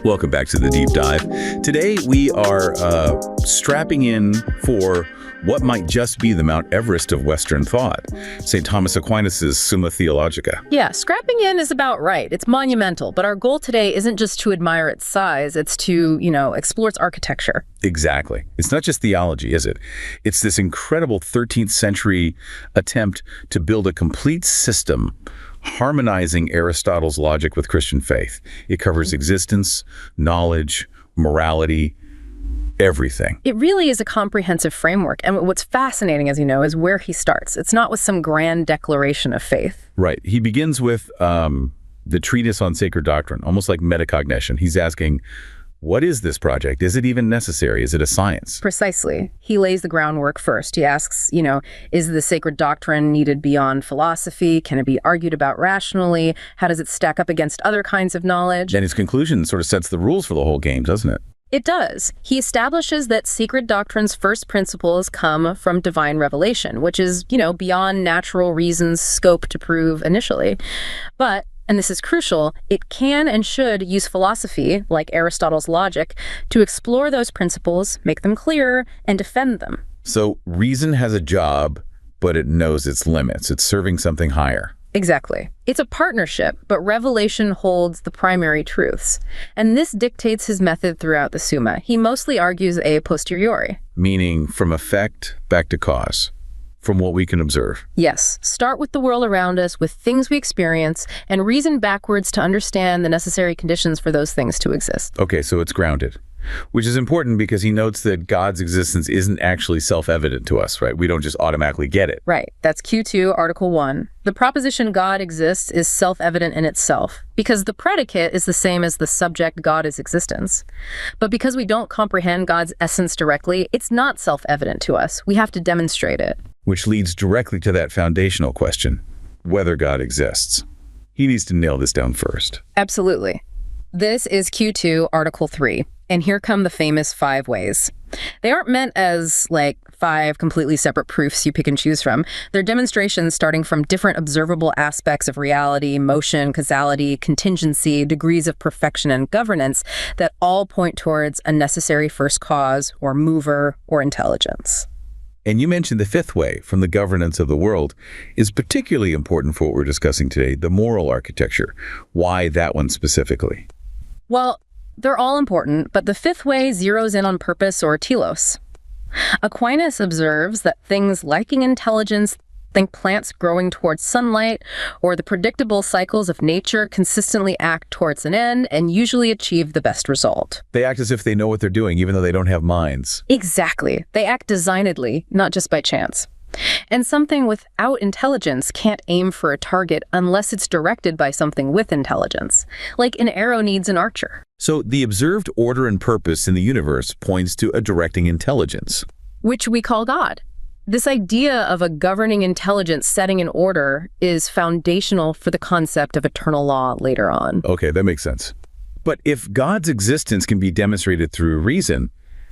Welcome back to the Deep Dive. Today we are strapping in for what might just be the Mount Everest of Western thought, St. Thomas Aquinas' Summa Theologica. Yeah, strapping in is about right. It's monumental, but our goal today isn't just to admire its size, it's to, explore its architecture. Exactly. It's not just theology, is it? It's this incredible 13th century attempt to build a complete system harmonizing Aristotle's logic with Christian faith. It covers existence, knowledge, morality, everything. It really is a comprehensive framework. And what's fascinating, as you know, is where he starts. It's not with some grand declaration of faith. Right. He begins with the Treatise on Sacred Doctrine, almost like metacognition. He's asking, what is this project? Is it even necessary? Is it a science? Precisely. He lays the groundwork first. He asks, is the sacred doctrine needed beyond philosophy? Can it be argued about rationally? How does it stack up against other kinds of knowledge? And his conclusion sort of sets the rules for the whole game, doesn't it? It does. He establishes that sacred doctrine's first principles come from divine revelation, which is, beyond natural reason's scope to prove initially. But, and this is crucial, it can and should use philosophy, like Aristotle's logic, to explore those principles, make them clearer, and defend them. So reason has a job, but it knows its limits. It's serving something higher. Exactly. It's a partnership, but revelation holds the primary truths. And this dictates his method throughout the Summa. He mostly argues a posteriori. Meaning from effect back to cause. From what we can observe. Yes. Start with the world around us, with things we experience, and reason backwards to understand the necessary conditions for those things to exist. Okay, so it's grounded. Which is important because he notes that God's existence isn't actually self-evident to us, right? We don't just automatically get it. Right. That's Q2, Article 1. The proposition God exists is self-evident in itself, because the predicate is the same as the subject God is existence. But because we don't comprehend God's essence directly, it's not self-evident to us. We have to demonstrate it. Which leads directly to that foundational question, whether God exists. He needs to nail this down first. Absolutely. This is Q2, Article 3. And here come the famous 5 ways. They aren't meant as, 5 completely separate proofs you pick and choose from. They're demonstrations starting from different observable aspects of reality, motion, causality, contingency, degrees of perfection, and governance that all point towards a necessary first cause, or mover, or intelligence. And you mentioned the 5th way, from the governance of the world, is particularly important for what we're discussing today, the moral architecture. Why that one specifically? Well, they're all important, but the 5th way zeroes in on purpose or telos. Aquinas observes that things lacking intelligence, think plants growing towards sunlight, or the predictable cycles of nature consistently act towards an end and usually achieve the best result. They act as if they know what they're doing, even though they don't have minds. Exactly. They act designedly, not just by chance. And something without intelligence can't aim for a target unless it's directed by something with intelligence, like an arrow needs an archer. So the observed order and purpose in the universe points to a directing intelligence. Which we call God. This idea of a governing intelligence setting an order is foundational for the concept of eternal law later on. Okay, that makes sense. But if God's existence can be demonstrated through reason,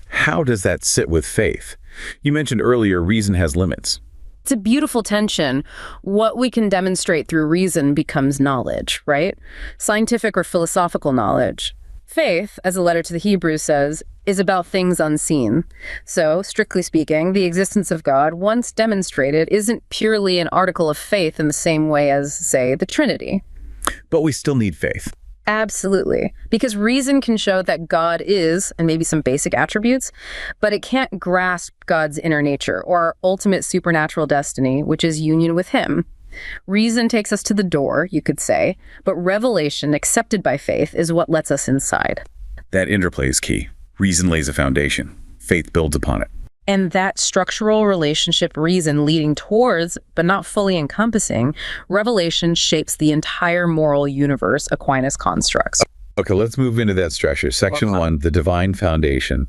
how does that sit with faith? You mentioned earlier reason has limits. It's a beautiful tension. What we can demonstrate through reason becomes knowledge, right? Scientific or philosophical knowledge. Faith, as the letter to the Hebrews says, is about things unseen. So, strictly speaking, the existence of God, once demonstrated, isn't purely an article of faith in the same way as, say, the Trinity. But we still need faith. Absolutely. Because reason can show that God is, and maybe some basic attributes, but it can't grasp God's inner nature or our ultimate supernatural destiny, which is union with Him. Reason takes us to the door, you could say, but revelation, accepted by faith, is what lets us inside. That interplay is key. Reason lays a foundation. Faith builds upon it. And that structural relationship reason leading towards, but not fully encompassing, revelation shapes the entire moral universe Aquinas constructs. Okay, let's move into that structure. Section 1, the divine foundation.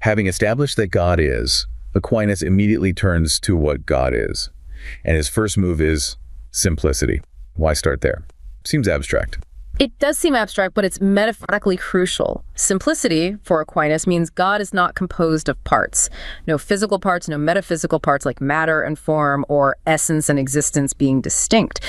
Having established that God is, Aquinas immediately turns to what God is. And his first move is simplicity. Why start there? Seems abstract. It does seem abstract, but it's metaphorically crucial. Simplicity, for Aquinas, means God is not composed of parts. No physical parts, no metaphysical parts like matter and form or essence and existence being distinct.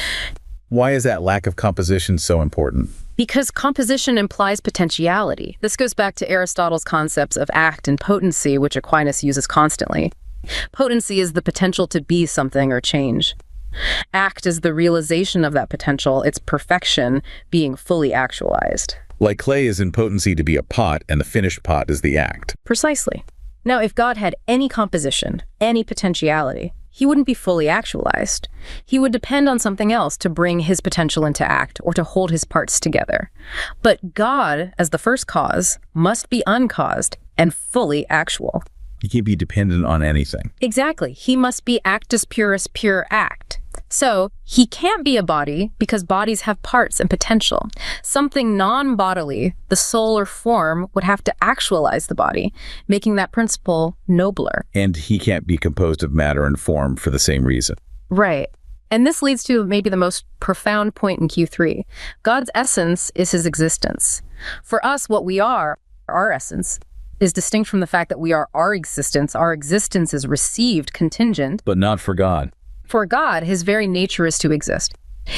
Why is that lack of composition so important? Because composition implies potentiality. This goes back to Aristotle's concepts of act and potency, which Aquinas uses constantly. Potency is the potential to be something or change. Act is the realization of that potential, its perfection being fully actualized. Like clay is in potency to be a pot, and the finished pot is the act. Precisely. Now, if God had any composition, any potentiality, he wouldn't be fully actualized. He would depend on something else to bring his potential into act or to hold his parts together. But God, as the first cause, must be uncaused and fully actual. He can't be dependent on anything. Exactly. He must be actus purus, pure act. So he can't be a body because bodies have parts and potential. Something non-bodily, the soul or form, would have to actualize the body, making that principle nobler. And he can't be composed of matter and form for the same reason. Right. And this leads to maybe the most profound point in Q3. God's essence is his existence. For us, what we are, our essence, is distinct from the fact that we are our existence. Our existence is received, contingent. But not for God. For God, his very nature is to exist.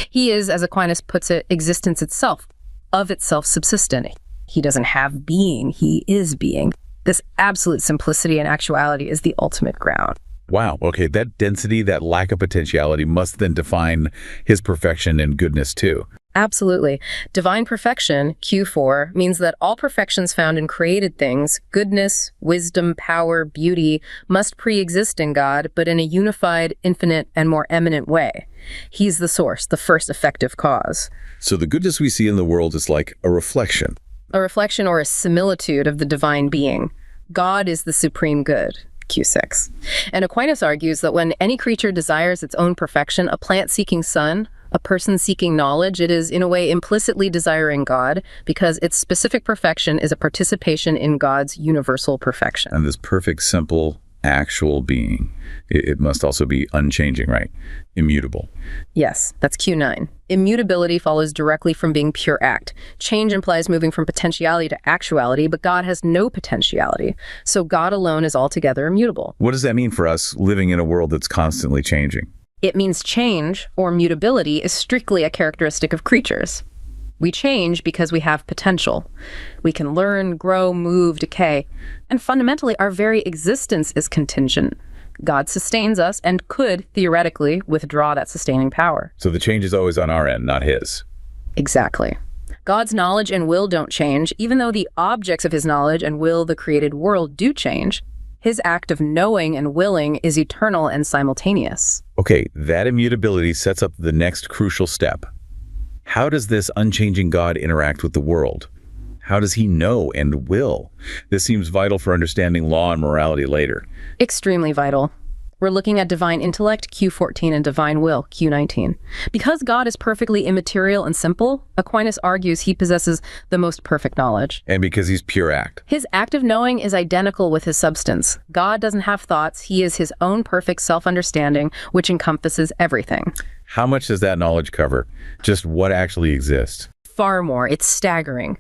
He is, as Aquinas puts it, existence itself, of itself subsistent. He doesn't have being, he is being. This absolute simplicity and actuality is the ultimate ground. Wow, okay, that density, that lack of potentiality must then define his perfection and goodness too. Absolutely. Divine perfection, Q4, means that all perfections found in created things, goodness, wisdom, power, beauty, must pre-exist in God, but in a unified, infinite, and more eminent way. He's the source, the first effective cause. So the goodness we see in the world is like a reflection. A reflection or a similitude of the divine being. God is the supreme good. Q6. And Aquinas argues that when any creature desires its own perfection, a plant seeking sun, a person seeking knowledge, it is in a way implicitly desiring God because its specific perfection is a participation in God's universal perfection. And this perfect, simple, actual being, it must also be unchanging, right? Immutable. Yes, that's Q9. Immutability follows directly from being pure act. Change implies moving from potentiality to actuality, but God has no potentiality. So God alone is altogether immutable. What does that mean for us living in a world that's constantly changing? It means change, or mutability, is strictly a characteristic of creatures. We change because we have potential. We can learn, grow, move, decay. And fundamentally, our very existence is contingent. God sustains us and could, theoretically, withdraw that sustaining power. So the change is always on our end, not his. Exactly. God's knowledge and will don't change, even though the objects of his knowledge and will, the created world, do change. His act of knowing and willing is eternal and simultaneous. Okay, that immutability sets up the next crucial step. How does this unchanging God interact with the world? How does he know and will? This seems vital for understanding law and morality later. Extremely vital. We're looking at divine intellect, Q14, and divine will, Q19. Because God is perfectly immaterial and simple, Aquinas argues he possesses the most perfect knowledge. And because he's pure act. His act of knowing is identical with his substance. God doesn't have thoughts. He is his own perfect self-understanding, which encompasses everything. How much does that knowledge cover? Just what actually exists? Far more. It's staggering.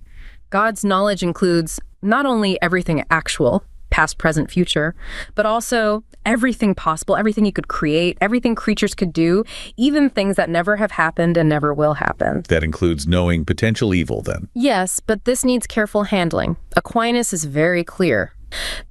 God's knowledge includes not only everything actual, past, present, future, but also everything possible, everything you could create, everything creatures could do, even things that never have happened and never will happen. That includes knowing potential evil, then? Yes, but this needs careful handling. Aquinas is very clear.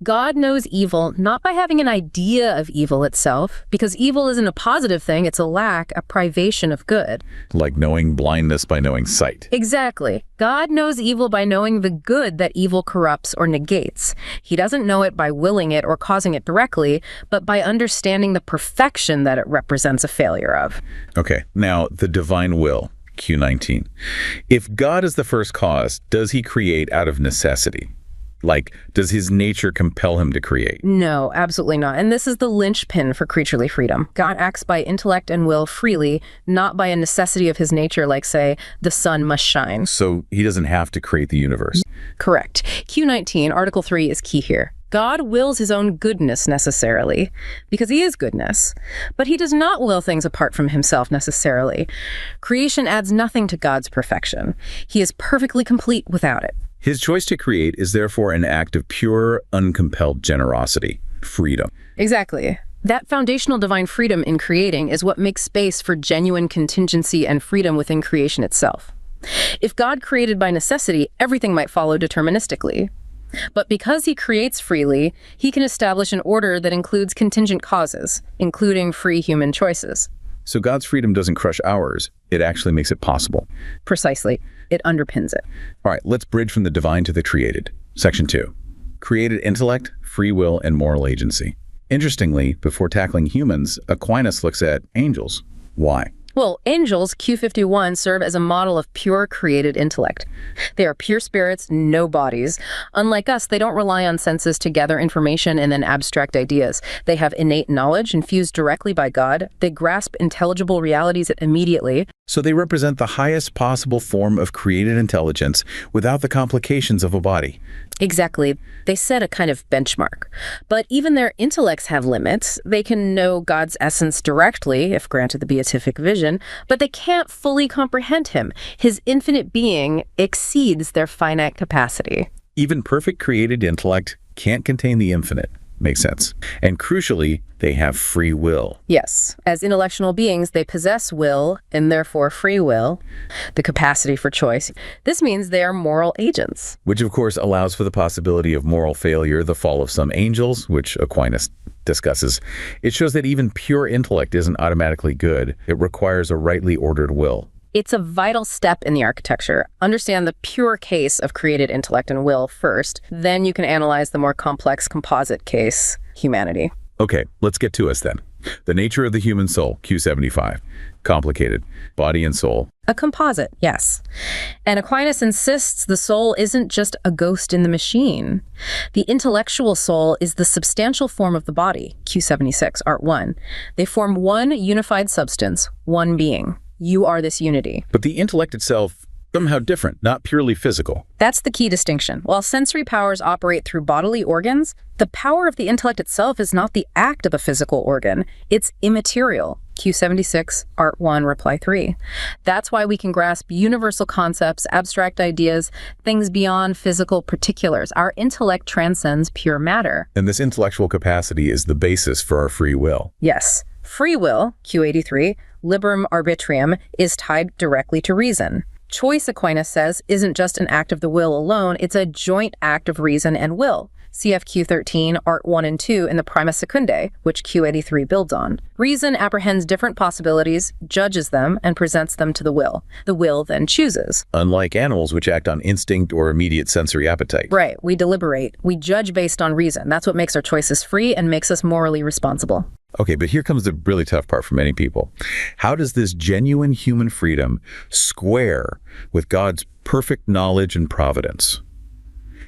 God knows evil not by having an idea of evil itself, because evil isn't a positive thing, it's a lack, a privation of good. Like knowing blindness by knowing sight. Exactly. God knows evil by knowing the good that evil corrupts or negates. He doesn't know it by willing it or causing it directly, but by understanding the perfection that it represents a failure of. Okay, now the divine will, Q19. If God is the first cause, does he create out of necessity? Like, does his nature compel him to create? No, absolutely not. And this is the linchpin for creaturely freedom. God acts by intellect and will freely, not by a necessity of his nature, like, say, the sun must shine. So he doesn't have to create the universe. Correct. Q19, Article 3 is key here. God wills his own goodness necessarily, because he is goodness, but he does not will things apart from himself necessarily. Creation adds nothing to God's perfection. He is perfectly complete without it. His choice to create is therefore an act of pure, uncompelled generosity, freedom. Exactly. That foundational divine freedom in creating is what makes space for genuine contingency and freedom within creation itself. If God created by necessity, everything might follow deterministically. But because he creates freely, he can establish an order that includes contingent causes, including free human choices. So God's freedom doesn't crush ours, it actually makes it possible. Precisely. It underpins it. All right, let's bridge from the divine to the created. Section 2. Created intellect, free will, and moral agency. Interestingly, before tackling humans, Aquinas looks at angels. Why? Well, angels, Q51, serve as a model of pure created intellect. They are pure spirits, no bodies. Unlike us, they don't rely on senses to gather information and then abstract ideas. They have innate knowledge infused directly by God. They grasp intelligible realities immediately. So they represent the highest possible form of created intelligence without the complications of a body. Exactly. They set a kind of benchmark. But even their intellects have limits. They can know God's essence directly, if granted the beatific vision, but they can't fully comprehend him. His infinite being exceeds their finite capacity. Even perfect created intellect can't contain the infinite. Makes sense. And crucially, they have free will. Yes. As intellectual beings, they possess will, and therefore free will, the capacity for choice. This means they are moral agents. Which, of course, allows for the possibility of moral failure, the fall of some angels, which Aquinas discusses. It shows that even pure intellect isn't automatically good. It requires a rightly ordered will. It's a vital step in the architecture. Understand the pure case of created intellect and will first, then you can analyze the more complex composite case, humanity. Okay, let's get to us then. The nature of the human soul, Q75. Complicated. Body and soul. A composite, yes. And Aquinas insists the soul isn't just a ghost in the machine. The intellectual soul is the substantial form of the body, Q76, Art 1. They form one unified substance, one being. You are this unity. But the intellect itself, somehow different, not purely physical. That's the key distinction. While sensory powers operate through bodily organs, the power of the intellect itself is not the act of a physical organ. It's immaterial. Q76, Art 1, Reply 3. That's why we can grasp universal concepts, abstract ideas, things beyond physical particulars. Our intellect transcends pure matter. And this intellectual capacity is the basis for our free will. Yes. Free will, Q83, liberum arbitrium, is tied directly to reason. Choice, Aquinas says, isn't just an act of the will alone, it's a joint act of reason and will. CFQ13, Art 1 and 2 in the Prima Secundae, which Q83 builds on. Reason apprehends different possibilities, judges them, and presents them to the will. The will then chooses. Unlike animals which act on instinct or immediate sensory appetite. Right, we deliberate. We judge based on reason. That's what makes our choices free and makes us morally responsible. Okay, but here comes the really tough part for many people. How does this genuine human freedom square with God's perfect knowledge and providence?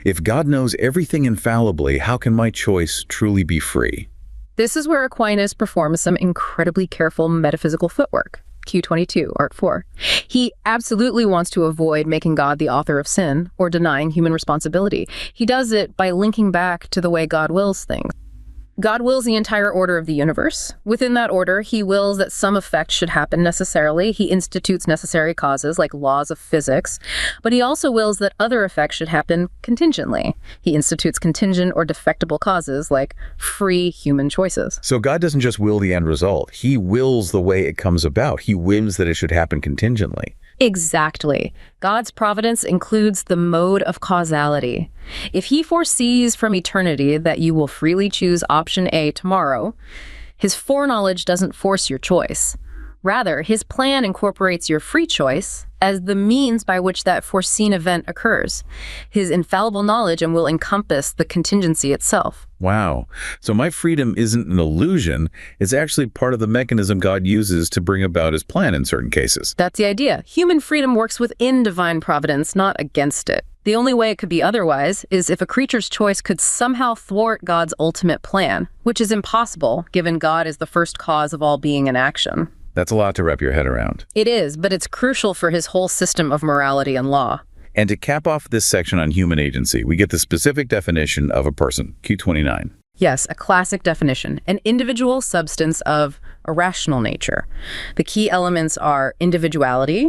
If God knows everything infallibly, how can my choice truly be free? This is where Aquinas performs some incredibly careful metaphysical footwork. Q22, Art 4. He absolutely wants to avoid making God the author of sin or denying human responsibility. He does it by linking back to the way God wills things. God wills the entire order of the universe. Within that order, he wills that some effect should happen necessarily. He institutes necessary causes, like laws of physics. But he also wills that other effects should happen contingently. He institutes contingent or defectible causes, like free human choices. So God doesn't just will the end result. He wills the way it comes about. He whims that it should happen contingently. Exactly. God's providence includes the mode of causality. If he foresees from eternity that you will freely choose option A tomorrow, his foreknowledge doesn't force your choice. Rather, his plan incorporates your free choice as the means by which that foreseen event occurs. His infallible knowledge and will encompass the contingency itself. Wow. So my freedom isn't an illusion. It's actually part of the mechanism God uses to bring about his plan in certain cases. That's the idea. Human freedom works within divine providence, not against it. The only way it could be otherwise is if a creature's choice could somehow thwart God's ultimate plan, which is impossible, given God is the first cause of all being and action. That's a lot to wrap your head around. It is, but it's crucial for his whole system of morality and law. And to cap off this section on human agency, we get the specific definition of a person, Q29. Yes, a classic definition, an individual substance of a rational nature. The key elements are individuality,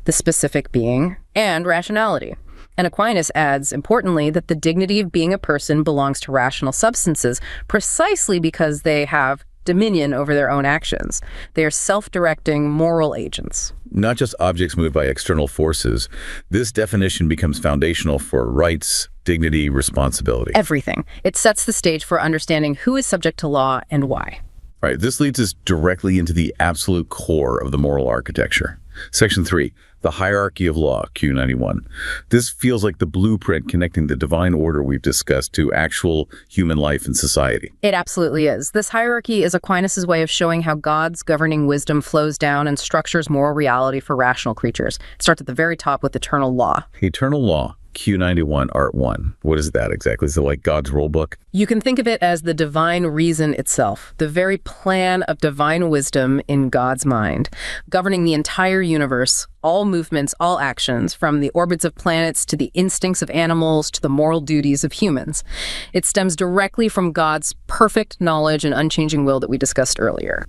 the specific being, and rationality. And Aquinas adds, importantly, that the dignity of being a person belongs to rational substances precisely because they have dominion over their own actions. They are self-directing moral agents. Not just objects moved by external forces. This definition becomes foundational for rights, dignity, responsibility. Everything. It sets the stage for understanding who is subject to law and why. Right. This leads us directly into the absolute core of the moral architecture. Section 3, the hierarchy of law, Q91. This feels like the blueprint connecting the divine order we've discussed to actual human life and society. It absolutely is. This hierarchy is Aquinas' way of showing how God's governing wisdom flows down and structures moral reality for rational creatures. It starts at the very top with eternal law. Eternal law, Q91, Art 1. What is that exactly? Is it like God's rule book? You can think of it as the divine reason itself, the very plan of divine wisdom in God's mind, governing the entire universe, all movements, all actions, from the orbits of planets to the instincts of animals to the moral duties of humans. It stems directly from God's perfect knowledge and unchanging will that we discussed earlier.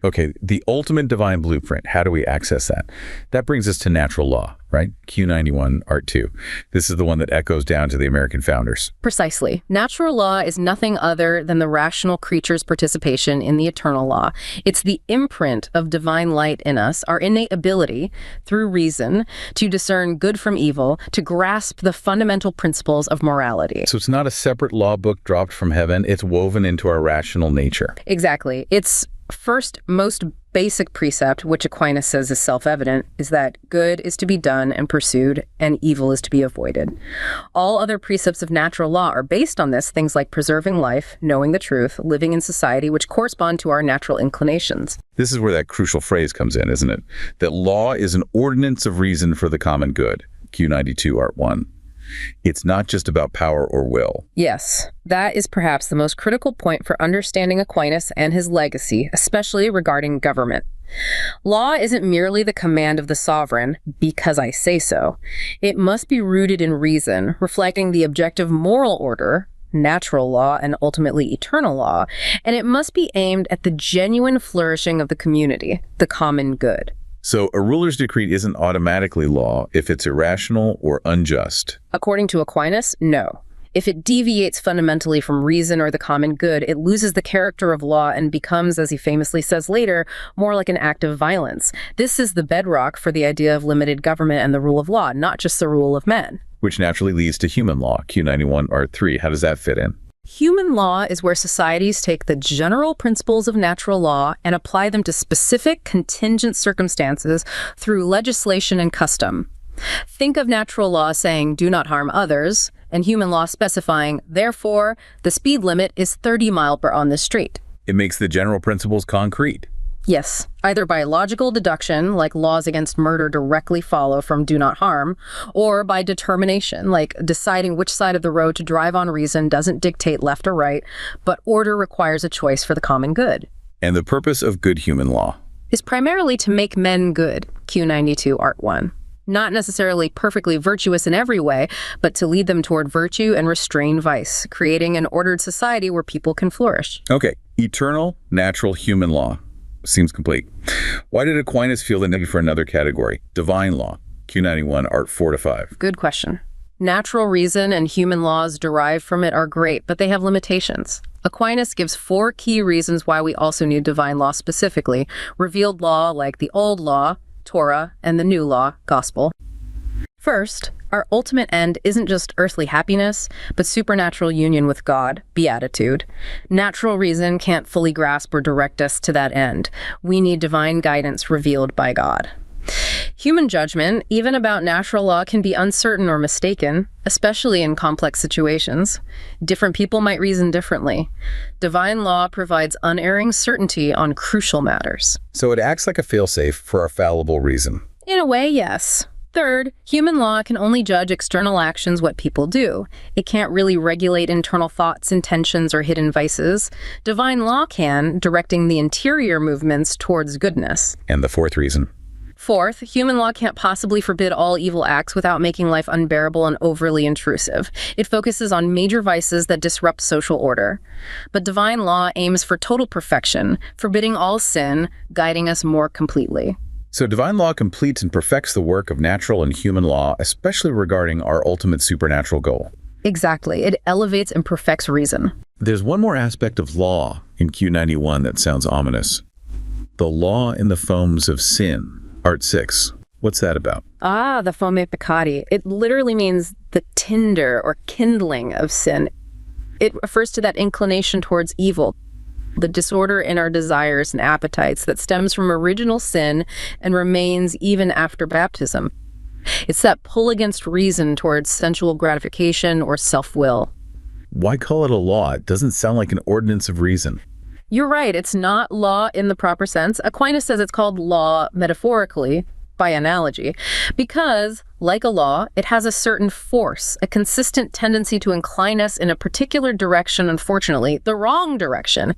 Okay, the ultimate divine blueprint, how do we access that? That brings us to natural law, right? Q91, Art 2. This is the one that echoes down to the American founders. Precisely. Natural law is nothing other than the rational creature's participation in the eternal law. It's the imprint of divine light in us, our innate ability, through reason, to discern good from evil, to grasp the fundamental principles of morality. So it's not a separate law book dropped from heaven, it's woven into our rational nature. Exactly. Its first, most basic precept, which Aquinas says is self-evident, is that good is to be done and pursued, and evil is to be avoided. All other precepts of natural law are based on this, things like preserving life, knowing the truth, living in society, which correspond to our natural inclinations. This is where that crucial phrase comes in, isn't it? That law is an ordinance of reason for the common good. Q92, Art 1. It's not just about power or will. Yes, that is perhaps the most critical point for understanding Aquinas and his legacy, especially regarding government. Law isn't merely the command of the sovereign, because I say so. It must be rooted in reason, reflecting the objective moral order, natural law, and ultimately eternal law, and it must be aimed at the genuine flourishing of the community, the common good. So a ruler's decree isn't automatically law if it's irrational or unjust. According to Aquinas, no. If it deviates fundamentally from reason or the common good, it loses the character of law and becomes, as he famously says later, more like an act of violence. This is the bedrock for the idea of limited government and the rule of law, not just the rule of men. Which naturally leads to human law, Q91, Art 3. How does that fit in? Human law is where societies take the general principles of natural law and apply them to specific contingent circumstances through legislation and custom. Think of natural law saying, do not harm others, and human law specifying, therefore, the speed limit is 30 miles per hour on the street. It makes the general principles concrete. Yes, either by logical deduction, like laws against murder directly follow from do not harm, or by determination, like deciding which side of the road to drive on reason doesn't dictate left or right, but order requires a choice for the common good. And the purpose of good human law is primarily to make men good, Q92, Art 1. Not necessarily perfectly virtuous in every way, but to lead them toward virtue and restrain vice, creating an ordered society where people can flourish. Okay, eternal, natural human law. Seems complete. Why did Aquinas feel the need for another category, divine law, Q91, Art 4 to 5? Good question. Natural reason and human laws derived from it are great, but they have limitations. Aquinas gives 4 key reasons why we also need divine law specifically, revealed law like the old law, Torah, and the new law, gospel. First, our ultimate end isn't just earthly happiness, but supernatural union with God, beatitude. Natural reason can't fully grasp or direct us to that end. We need divine guidance revealed by God. Human judgment, even about natural law, can be uncertain or mistaken, especially in complex situations. Different people might reason differently. Divine law provides unerring certainty on crucial matters. So it acts like a failsafe for our fallible reason. In a way, yes. Third, human law can only judge external actions, what people do. It can't really regulate internal thoughts, intentions, or hidden vices. Divine law can, directing the interior movements towards goodness. And the 4th reason? Fourth, human law can't possibly forbid all evil acts without making life unbearable and overly intrusive. It focuses on major vices that disrupt social order. But divine law aims for total perfection, forbidding all sin, guiding us more completely. So divine law completes and perfects the work of natural and human law, especially regarding our ultimate supernatural goal. Exactly. It elevates and perfects reason. There's one more aspect of law in Q91 that sounds ominous. The law in the foams of sin. Art 6. What's that about? The fomme peccati. It literally means the tinder or kindling of sin. It refers to that inclination towards evil, the disorder in our desires and appetites that stems from original sin and remains even after baptism. It's that pull against reason towards sensual gratification or self-will. Why call it a law? It doesn't sound like an ordinance of reason. You're right, it's not law in the proper sense. Aquinas says it's called law metaphorically, by analogy, because, like a law, it has a certain force, a consistent tendency to incline us in a particular direction, unfortunately, the wrong direction,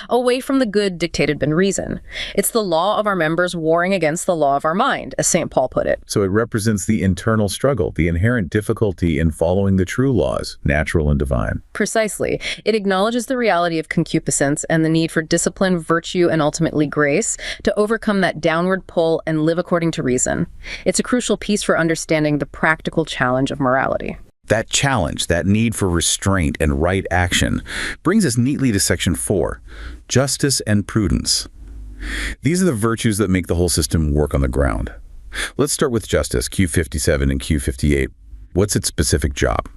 away from the good dictated by reason. It's the law of our members warring against the law of our mind, as St. Paul put it. So it represents the internal struggle, the inherent difficulty in following the true laws, natural and divine. Precisely. It acknowledges the reality of concupiscence and the need for discipline, virtue, and ultimately grace to overcome that downward pull and live according to reason. It's a crucial piece for understanding the practical challenge of morality. That challenge, that need for restraint and right action, brings us neatly to section 4, justice and prudence. These are the virtues that make the whole system work on the ground. Let's start with justice, Q57 and Q58. What's its specific job?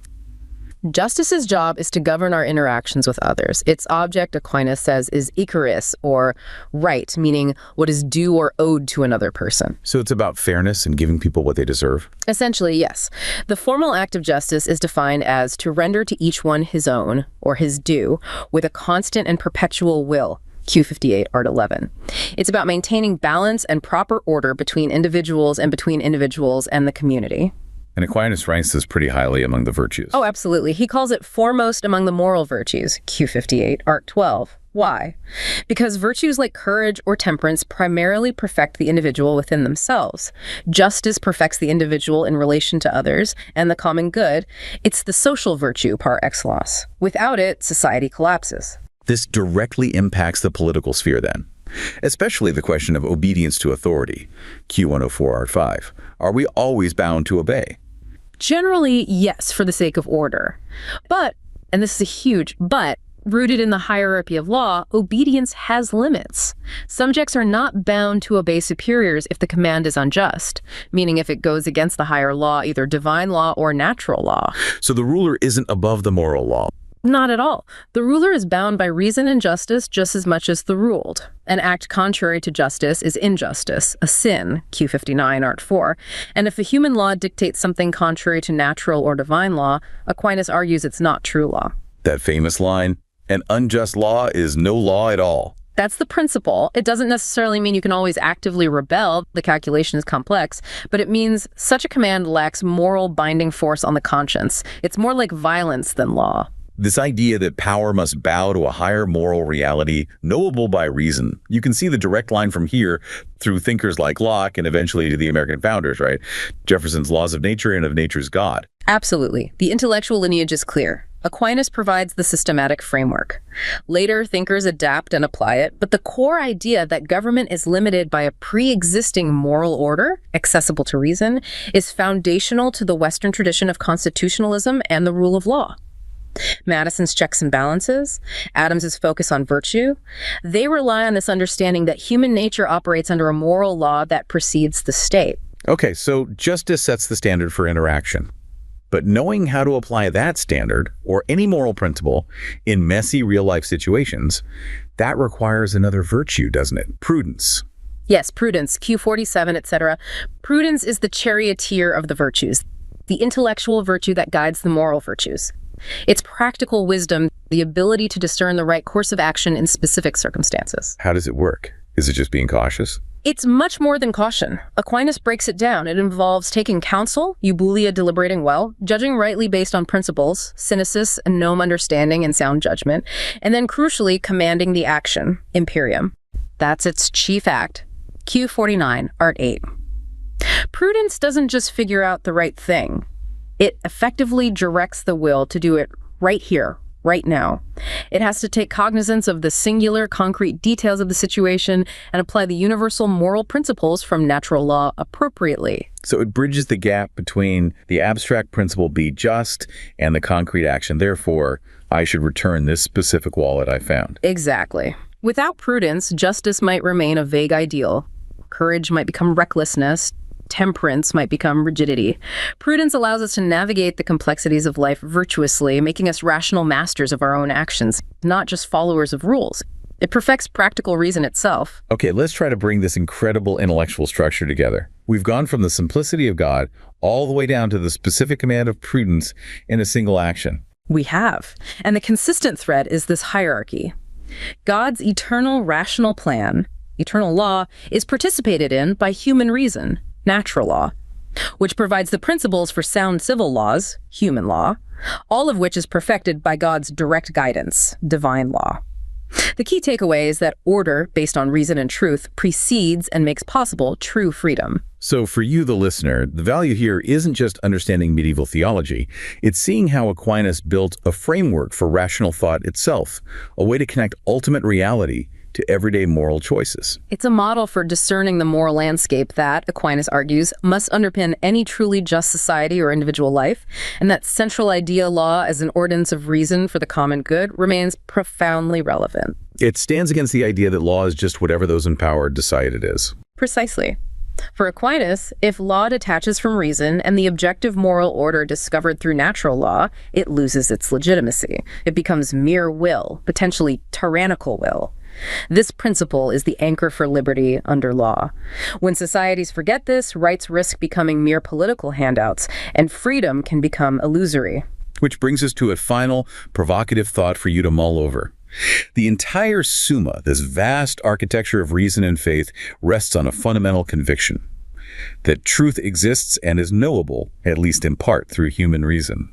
Justice's job is to govern our interactions with others. Its object, Aquinas says, is icaris, or right, meaning what is due or owed to another person. So it's about fairness and giving people what they deserve? Essentially, yes. The formal act of justice is defined as to render to each one his own, or his due, with a constant and perpetual will. Q58, Art 11. It's about maintaining balance and proper order between individuals and the community. And Aquinas ranks this pretty highly among the virtues. Oh, absolutely. He calls it foremost among the moral virtues, Q58, Art 12. Why? Because virtues like courage or temperance primarily perfect the individual within themselves. Justice perfects the individual in relation to others and the common good. It's the social virtue par excellence. Without it, society collapses. This directly impacts the political sphere then, especially the question of obedience to authority, Q104, Art 5. Are we always bound to obey? Generally, yes, for the sake of order. But, and this is a huge but, rooted in the hierarchy of law, obedience has limits. Subjects are not bound to obey superiors if the command is unjust, meaning if it goes against the higher law, either divine law or natural law. So the ruler isn't above the moral law? Not at all. The ruler is bound by reason and justice just as much as the ruled. An act contrary to justice is injustice, a sin, Q59, Art 4. And if a human law dictates something contrary to natural or divine law, Aquinas argues it's not true law. That famous line, an unjust law is no law at all. That's the principle. It doesn't necessarily mean you can always actively rebel. The calculation is complex, but it means such a command lacks moral binding force on the conscience. It's more like violence than law. This idea that power must bow to a higher moral reality, knowable by reason. You can see the direct line from here through thinkers like Locke and eventually to the American founders, right? Jefferson's laws of nature and of nature's God. Absolutely. The intellectual lineage is clear. Aquinas provides the systematic framework. Later, thinkers adapt and apply it, but the core idea that government is limited by a pre-existing moral order, accessible to reason, is foundational to the Western tradition of constitutionalism and the rule of law. Madison's checks and balances, Adams's focus on virtue, they rely on this understanding that human nature operates under a moral law that precedes the state. Okay, so justice sets the standard for interaction. But knowing how to apply that standard, or any moral principle, in messy real-life situations, that requires another virtue, doesn't it? Prudence. Yes, prudence, Q47, etc. Prudence is the charioteer of the virtues, the intellectual virtue that guides the moral virtues. It's practical wisdom, the ability to discern the right course of action in specific circumstances. How does it work? Is it just being cautious? It's much more than caution. Aquinas breaks it down. It involves taking counsel, eubulia, deliberating well, judging rightly based on principles, synesis and gnome understanding and sound judgment, and then crucially commanding the action, imperium. That's its chief act. Q49, Art 8. Prudence doesn't just figure out the right thing. It effectively directs the will to do it right here, right now. It has to take cognizance of the singular, concrete details of the situation and apply the universal moral principles from natural law appropriately. So it bridges the gap between the abstract principle be just and the concrete action. Therefore, I should return this specific wallet I found. Exactly. Without prudence, justice might remain a vague ideal. Courage might become recklessness. Temperance might become rigidity. Prudence allows us to navigate the complexities of life virtuously, making us rational masters of our own actions, not just followers of rules. It perfects practical reason itself. Okay, let's try to bring this incredible intellectual structure together. We've gone from the simplicity of God all the way down to the specific command of prudence in a single action. We have. And the consistent thread is this hierarchy. God's eternal rational plan, eternal law, is participated in by human reason, natural law, which provides the principles for sound civil laws, human law, all of which is perfected by God's direct guidance, divine law. The key takeaway is that order, based on reason and truth, precedes and makes possible true freedom. So for you, the listener, the value here isn't just understanding medieval theology. It's seeing how Aquinas built a framework for rational thought itself, a way to connect ultimate reality to everyday moral choices. It's a model for discerning the moral landscape that, Aquinas argues, must underpin any truly just society or individual life, and that central idea law as an ordinance of reason for the common good remains profoundly relevant. It stands against the idea that law is just whatever those in power decide it is. Precisely. For Aquinas, if law detaches from reason and the objective moral order discovered through natural law, it loses its legitimacy. It becomes mere will, potentially tyrannical will. This principle is the anchor for liberty under law. When societies forget this, rights risk becoming mere political handouts, and freedom can become illusory. Which brings us to a final, provocative thought for you to mull over. The entire Summa, this vast architecture of reason and faith, rests on a fundamental conviction that truth exists and is knowable, at least in part, through human reason.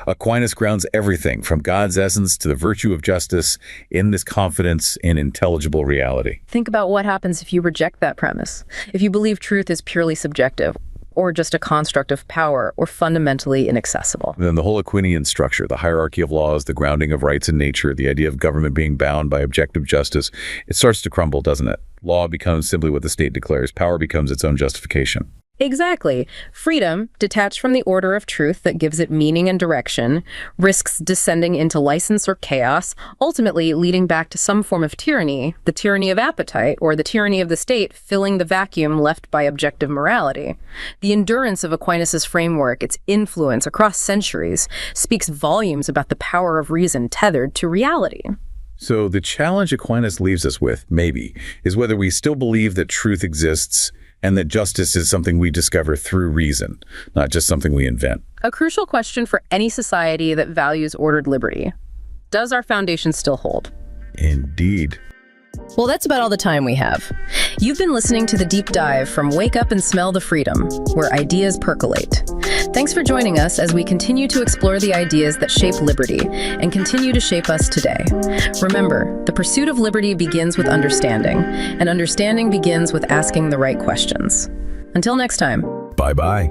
Aquinas grounds everything from God's essence to the virtue of justice in this confidence in intelligible reality. Think about what happens if you reject that premise. If you believe truth is purely subjective, or just a construct of power, or fundamentally inaccessible. Then the whole Aquinian structure, the hierarchy of laws, the grounding of rights in nature, the idea of government being bound by objective justice, it starts to crumble, doesn't it? Law becomes simply what the state declares. Power becomes its own justification. Exactly. Freedom, detached from the order of truth that gives it meaning and direction, risks descending into license or chaos, ultimately leading back to some form of tyranny, the tyranny of appetite, or the tyranny of the state filling the vacuum left by objective morality. The endurance of Aquinas' framework, its influence across centuries, speaks volumes about the power of reason tethered to reality. So the challenge Aquinas leaves us with, maybe, is whether we still believe that truth exists and that justice is something we discover through reason, not just something we invent. A crucial question for any society that values ordered liberty. Does our foundation still hold? Indeed. Well, that's about all the time we have. You've been listening to The Deep Dive from Wake Up and Smell the Freedom, where ideas percolate. Thanks for joining us as we continue to explore the ideas that shape liberty and continue to shape us today. Remember, the pursuit of liberty begins with understanding, and understanding begins with asking the right questions. Until next time. Bye-bye.